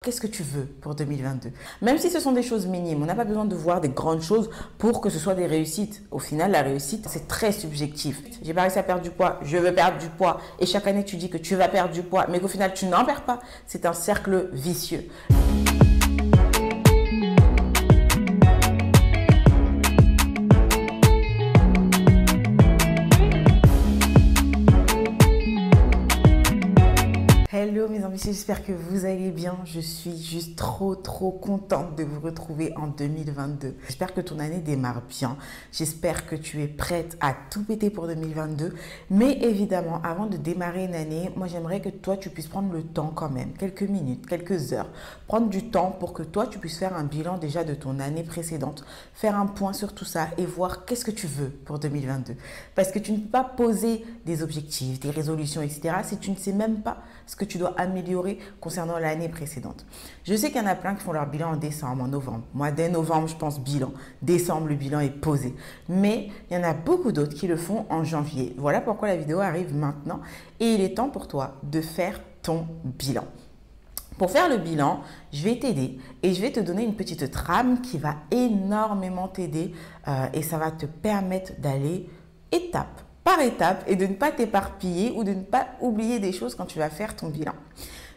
Qu'est-ce que tu veux pour 2022? Même si ce sont des choses minimes, on n'a pas besoin de voir des grandes choses pour que ce soit des réussites. Au final, la réussite, c'est très subjectif. J'ai pas réussi à perdre du poids, je veux perdre du poids. Et chaque année, tu dis que tu vas perdre du poids, mais qu'au final, tu n'en perds pas. C'est un cercle vicieux. Hello mes ambitieux, j'espère que vous allez bien. Je suis juste trop contente de vous retrouver en 2022. J'espère que ton année démarre bien. J'espère que tu es prête à tout péter pour 2022. Mais évidemment, avant de démarrer une année, moi j'aimerais que toi tu puisses prendre le temps quand même, quelques minutes, quelques heures, prendre du temps pour que toi tu puisses faire un bilan déjà de ton année précédente, faire un point sur tout ça et voir qu'est-ce que tu veux pour 2022. Parce que tu ne peux pas poser des objectifs, des résolutions, etc. si tu ne sais même pas ce que tu dois améliorer concernant l'année précédente. Je sais qu'il y en a plein qui font leur bilan en décembre, en novembre. Moi, dès novembre, je pense bilan. Décembre, le bilan est posé. Mais il y en a beaucoup d'autres qui le font en janvier. Voilà pourquoi la vidéo arrive maintenant. Et il est temps pour toi de faire ton bilan. Pour faire le bilan, je vais t'aider et je vais te donner une petite trame qui va énormément t'aider et ça va te permettre d'aller étape par étape et de ne pas t'éparpiller ou de ne pas oublier des choses quand tu vas faire ton bilan.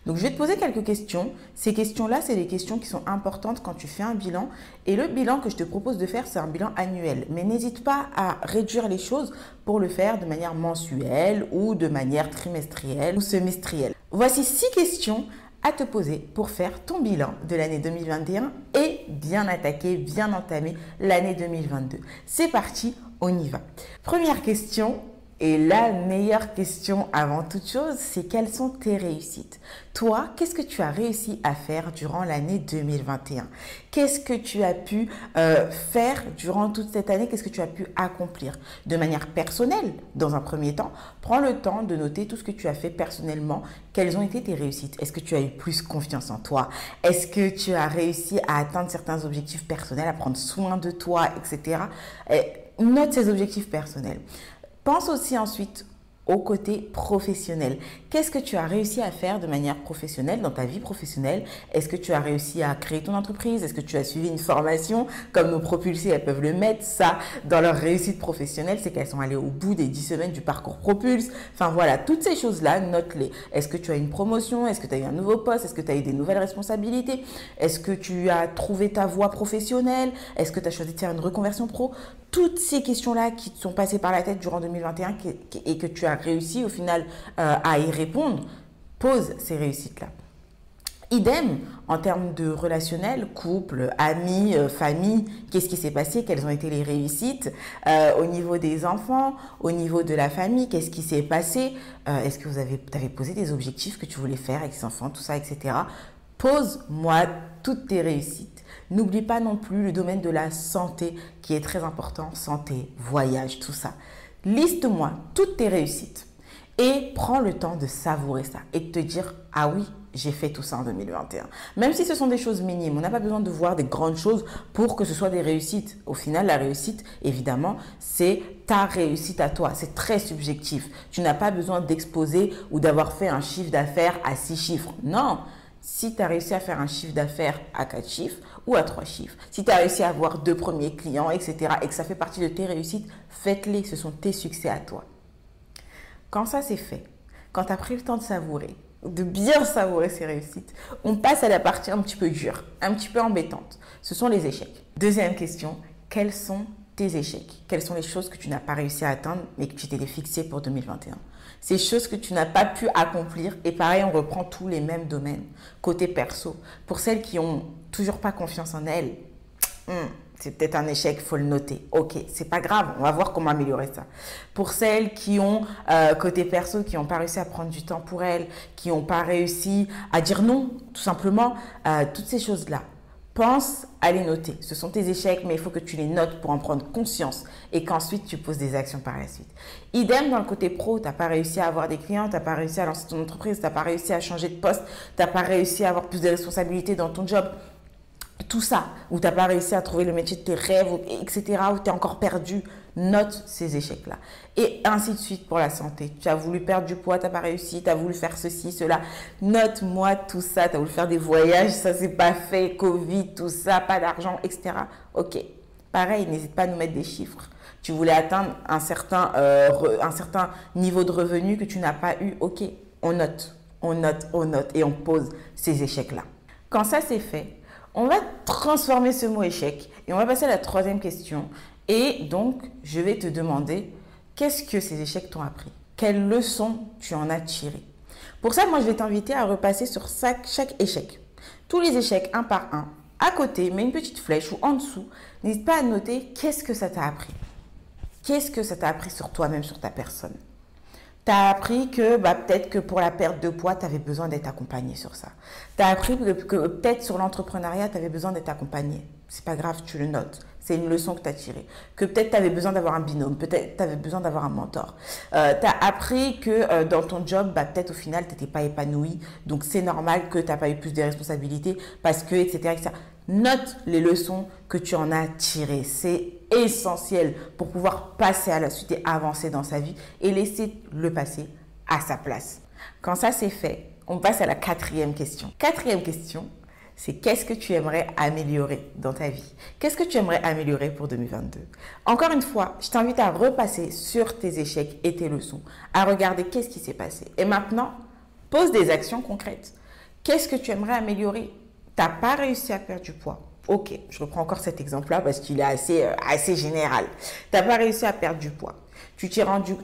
Donc, je vais te poser quelques questions. Ces questions-là, c'est des questions qui sont importantes quand tu fais un bilan. Et le bilan que je te propose de faire, c'est un bilan annuel. Mais n'hésite pas à réduire les choses pour le faire de manière mensuelle ou de manière trimestrielle ou semestrielle. Voici 6 questions à te poser pour faire ton bilan de l'année 2021 et bien attaquer, bien entamer l'année 2022. C'est parti, on y va. Première question, et la meilleure question avant toute chose, c'est quelles sont tes réussites? Toi, qu'est-ce que tu as réussi à faire durant l'année 2021? Qu'est-ce que tu as pu faire durant toute cette année? Qu'est-ce que tu as pu accomplir? De manière personnelle, dans un premier temps, prends le temps de noter tout ce que tu as fait personnellement. Quelles ont été tes réussites? Est-ce que tu as eu plus confiance en toi? Est-ce que tu as réussi à atteindre certains objectifs personnels, à prendre soin de toi, etc. Note ces objectifs personnels. Pense aussi ensuite au côté professionnel. Qu'est-ce que tu as réussi à faire de manière professionnelle dans ta vie professionnelle? Est-ce que tu as réussi à créer ton entreprise? Est-ce que tu as suivi une formation comme nos propulsés, elles peuvent le mettre ça dans leur réussite professionnelle, c'est qu'elles sont allées au bout des 10 semaines du parcours Propulse. Enfin voilà, toutes ces choses-là, note-les. Est-ce que tu as une promotion? Est-ce que tu as eu un nouveau poste? Est-ce que tu as eu des nouvelles responsabilités? Est-ce que tu as trouvé ta voie professionnelle? Est-ce que tu as choisi de faire une reconversion pro? Toutes ces questions-là qui te sont passées par la tête durant 2021 et que tu as réussi au final à y répondre, pose ces réussites-là. Idem en termes de relationnel, couple, amis, famille, qu'est-ce qui s'est passé, quelles ont été les réussites au niveau des enfants, au niveau de la famille, qu'est-ce qui s'est passé, est-ce que vous avez posé des objectifs que tu voulais faire avec les enfants, tout ça, etc. Pose-moi toutes tes réussites. N'oublie pas non plus le domaine de la santé qui est très important, santé, voyage, tout ça. Liste-moi toutes tes réussites et prends le temps de savourer ça et de te dire « Ah oui, j'ai fait tout ça en 2021 ». Même si ce sont des choses minimes, on n'a pas besoin de voir des grandes choses pour que ce soit des réussites. Au final, la réussite, évidemment, c'est ta réussite à toi. C'est très subjectif. Tu n'as pas besoin d'exposer ou d'avoir fait un chiffre d'affaires à 6 chiffres. Non. Si tu as réussi à faire un chiffre d'affaires à 4 chiffres ou à 3 chiffres, si tu as réussi à avoir 2 premiers clients, etc., et que ça fait partie de tes réussites, faites-les, ce sont tes succès à toi. Quand ça c'est fait, quand tu as pris le temps de savourer, de bien savourer ces réussites, on passe à la partie un petit peu dure, un petit peu embêtante. Ce sont les échecs. Deuxième question, quels sont tes échecs? Quelles sont les choses que tu n'as pas réussi à atteindre mais que tu t'étais fixé pour 2021? Ces choses que tu n'as pas pu accomplir. Et pareil, on reprend tous les mêmes domaines. Côté perso, pour celles qui n'ont toujours pas confiance en elles, c'est peut-être un échec, il faut le noter. Ok, c'est pas grave, on va voir comment améliorer ça. Pour celles qui ont, côté perso, qui n'ont pas réussi à prendre du temps pour elles, qui n'ont pas réussi à dire non, tout simplement, toutes ces choses-là. Pense à les noter. Ce sont tes échecs, mais il faut que tu les notes pour en prendre conscience et qu'ensuite tu poses des actions par la suite. Idem dans le côté pro, tu n'as pas réussi à avoir des clients, tu n'as pas réussi à lancer ton entreprise, tu n'as pas réussi à changer de poste, tu n'as pas réussi à avoir plus de responsabilités dans ton job. tout ça, où tu n'as pas réussi à trouver le métier de tes rêves, etc., où tu es encore perdu, note ces échecs-là. Et ainsi de suite pour la santé. Tu as voulu perdre du poids, tu n'as pas réussi, tu as voulu faire ceci, cela. Note-moi tout ça, tu as voulu faire des voyages, ça s'est pas fait, Covid, tout ça, pas d'argent, etc. Ok, pareil, n'hésite pas à nous mettre des chiffres. Tu voulais atteindre un certain niveau de revenu que tu n'as pas eu. Ok, on note, on note, on note et on pose ces échecs-là. Quand ça c'est fait, on va transformer ce mot échec et on va passer à la troisième question. Et donc, je vais te demander, qu'est-ce que ces échecs t'ont appris? Quelles leçons tu en as tirées? Pour ça, moi, je vais t'inviter à repasser sur chaque échec. Tous les échecs, un par un, à côté, mets une petite flèche ou en dessous. N'hésite pas à noter qu'est-ce que ça t'a appris. Qu'est-ce que ça t'a appris sur toi-même, sur ta personne? Tu as appris que peut-être que pour la perte de poids, tu avais besoin d'être accompagné sur ça. Tu as appris que peut-être sur l'entrepreneuriat, tu avais besoin d'être accompagné. C'est pas grave, tu le notes. C'est une leçon que tu as tirée. Que peut-être tu avais besoin d'avoir un binôme, peut-être tu avais besoin d'avoir un mentor. Tu as appris que dans ton job, peut-être au final, tu n'étais pas épanoui. Donc, c'est normal que tu n'as pas eu plus de responsabilités parce que, etc., etc. Note les leçons que tu en as tirées. C'est essentiel pour pouvoir passer à la suite et avancer dans sa vie et laisser le passé à sa place. Quand ça c'est fait, on passe à la quatrième question. Quatrième question, c'est qu'est-ce que tu aimerais améliorer dans ta vie? Qu'est-ce que tu aimerais améliorer pour 2022? Encore une fois, je t'invite à repasser sur tes échecs et tes leçons, à regarder qu'est-ce qui s'est passé. Et maintenant, pose des actions concrètes. Qu'est-ce que tu aimerais améliorer? Tu n'as pas réussi à perdre du poids. Ok, je reprends encore cet exemple-là parce qu'il est assez général. Tu n'as pas réussi à perdre du poids. Tu t'es rendu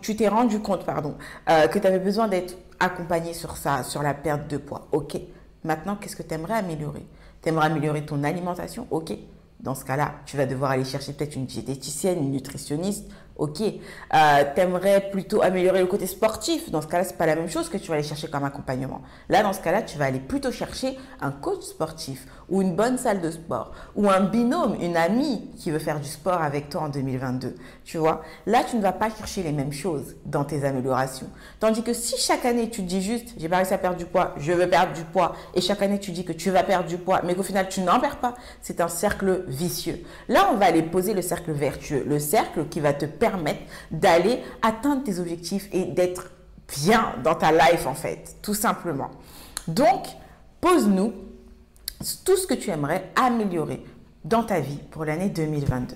compte que tu avais besoin d'être accompagné sur ça, sur la perte de poids. Ok, maintenant, qu'est-ce que tu aimerais améliorer? Tu aimerais améliorer ton alimentation? Ok, dans ce cas-là, tu vas devoir aller chercher peut-être une diététicienne, une nutritionniste. Ok, tu aimerais plutôt améliorer le côté sportif. Dans ce cas-là, ce n'est pas la même chose que tu vas aller chercher comme accompagnement. Là, dans ce cas-là, tu vas aller plutôt chercher un coach sportif ou une bonne salle de sport ou un binôme, une amie qui veut faire du sport avec toi en 2022. Tu vois, là, tu ne vas pas chercher les mêmes choses dans tes améliorations. Tandis que si chaque année, tu te dis juste, j'ai pas réussi à perdre du poids, je veux perdre du poids, et chaque année, tu dis que tu vas perdre du poids, mais qu'au final, tu n'en perds pas, c'est un cercle vicieux. Là, on va aller poser le cercle vertueux, le cercle qui va te permettre d'aller atteindre tes objectifs et d'être bien dans ta life en fait, tout simplement. Donc, pose-nous tout ce que tu aimerais améliorer dans ta vie pour l'année 2022.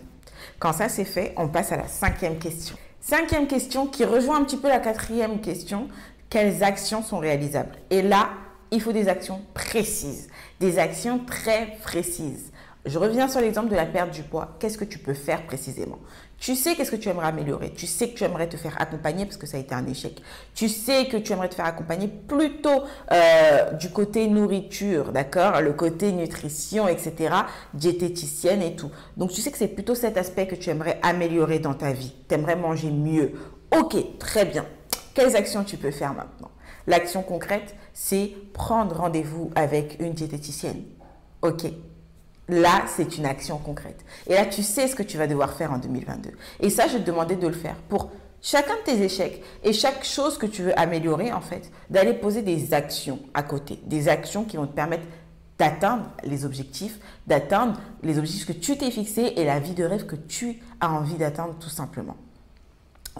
Quand ça c'est fait, on passe à la cinquième question. Cinquième question qui rejoint un petit peu la quatrième question. Quelles actions sont réalisables? Et là, il faut des actions précises, des actions très précises. Je reviens sur l'exemple de la perte du poids. Qu'est-ce que tu peux faire précisément? Tu sais qu'est-ce que tu aimerais améliorer. Tu sais que tu aimerais te faire accompagner parce que ça a été un échec. Tu sais que tu aimerais te faire accompagner plutôt du côté nourriture, d'accord? Le côté nutrition, etc. Diététicienne et tout. Donc, tu sais que c'est plutôt cet aspect que tu aimerais améliorer dans ta vie. Tu aimerais manger mieux. Ok, très bien. Quelles actions tu peux faire maintenant? L'action concrète, c'est prendre rendez-vous avec une diététicienne. Ok. Là, c'est une action concrète. Et là, tu sais ce que tu vas devoir faire en 2022. Et ça, je vais te demander de le faire pour chacun de tes échecs et chaque chose que tu veux améliorer, en fait, d'aller poser des actions à côté. Des actions qui vont te permettre d'atteindre les objectifs que tu t'es fixés et la vie de rêve que tu as envie d'atteindre tout simplement.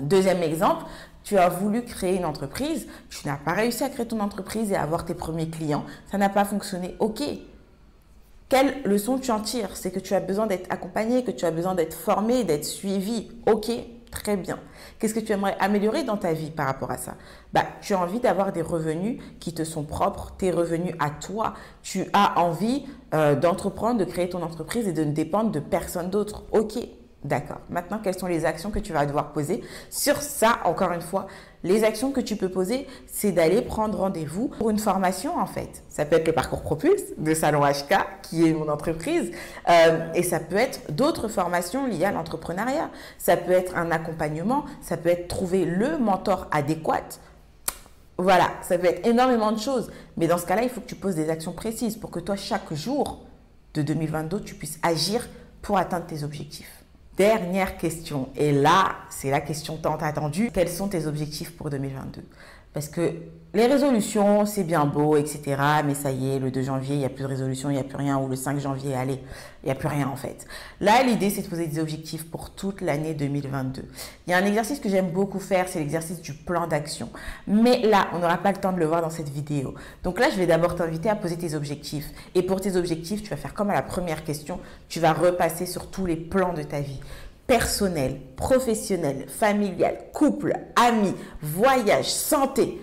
Deuxième exemple, tu as voulu créer une entreprise, tu n'as pas réussi à créer ton entreprise et à avoir tes premiers clients, ça n'a pas fonctionné. Ok. Quelle leçon tu en tires? C'est que tu as besoin d'être accompagné, que tu as besoin d'être formé, d'être suivi. Ok, très bien. Qu'est-ce que tu aimerais améliorer dans ta vie par rapport à ça? Tu as envie d'avoir des revenus qui te sont propres, tes revenus à toi. Tu as envie d'entreprendre, de créer ton entreprise et de ne dépendre de personne d'autre. Ok, d'accord. Maintenant, quelles sont les actions que tu vas devoir poser? Sur ça, encore une fois, les actions que tu peux poser, c'est d'aller prendre rendez-vous pour une formation en fait. Ça peut être le parcours Propulse de Salon HK, qui est mon entreprise, et ça peut être d'autres formations liées à l'entrepreneuriat. Ça peut être un accompagnement, ça peut être trouver le mentor adéquat. Voilà, ça peut être énormément de choses. Mais dans ce cas-là, il faut que tu poses des actions précises pour que toi, chaque jour de 2022, tu puisses agir pour atteindre tes objectifs. Dernière question, et là, c'est la question tant attendue. Quels sont tes objectifs pour 2022? Parce que les résolutions, c'est bien beau, etc. Mais ça y est, le 2 janvier, il n'y a plus de résolution, il n'y a plus rien. Ou le 5 janvier, allez, il n'y a plus rien en fait. Là, l'idée, c'est de poser des objectifs pour toute l'année 2022. Il y a un exercice que j'aime beaucoup faire, c'est l'exercice du plan d'action. Mais là, on n'aura pas le temps de le voir dans cette vidéo. Donc là, je vais d'abord t'inviter à poser tes objectifs. Et pour tes objectifs, tu vas faire comme à la première question, tu vas repasser sur tous les plans de ta vie. Personnel, professionnel, familial, couple, amis, voyage, santé.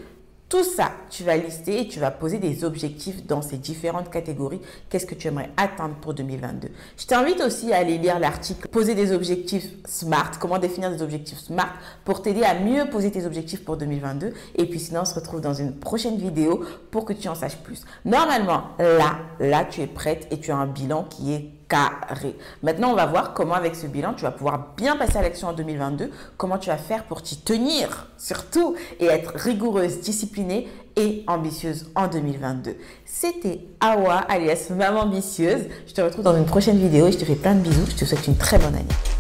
Tout ça, tu vas lister et tu vas poser des objectifs dans ces différentes catégories. Qu'est-ce que tu aimerais atteindre pour 2022? Je t'invite aussi à aller lire l'article « Poser des objectifs SMART », comment définir des objectifs SMART pour t'aider à mieux poser tes objectifs pour 2022. Et puis sinon, on se retrouve dans une prochaine vidéo pour que tu en saches plus. Normalement, là, tu es prête et tu as un bilan qui est carré. Maintenant, on va voir comment avec ce bilan, tu vas pouvoir bien passer à l'action en 2022, comment tu vas faire pour t'y tenir surtout et être rigoureuse, disciplinée et ambitieuse en 2022. C'était Awa, alias Maman Ambitieuse. Je te retrouve dans une prochaine vidéo et je te fais plein de bisous. Je te souhaite une très bonne année.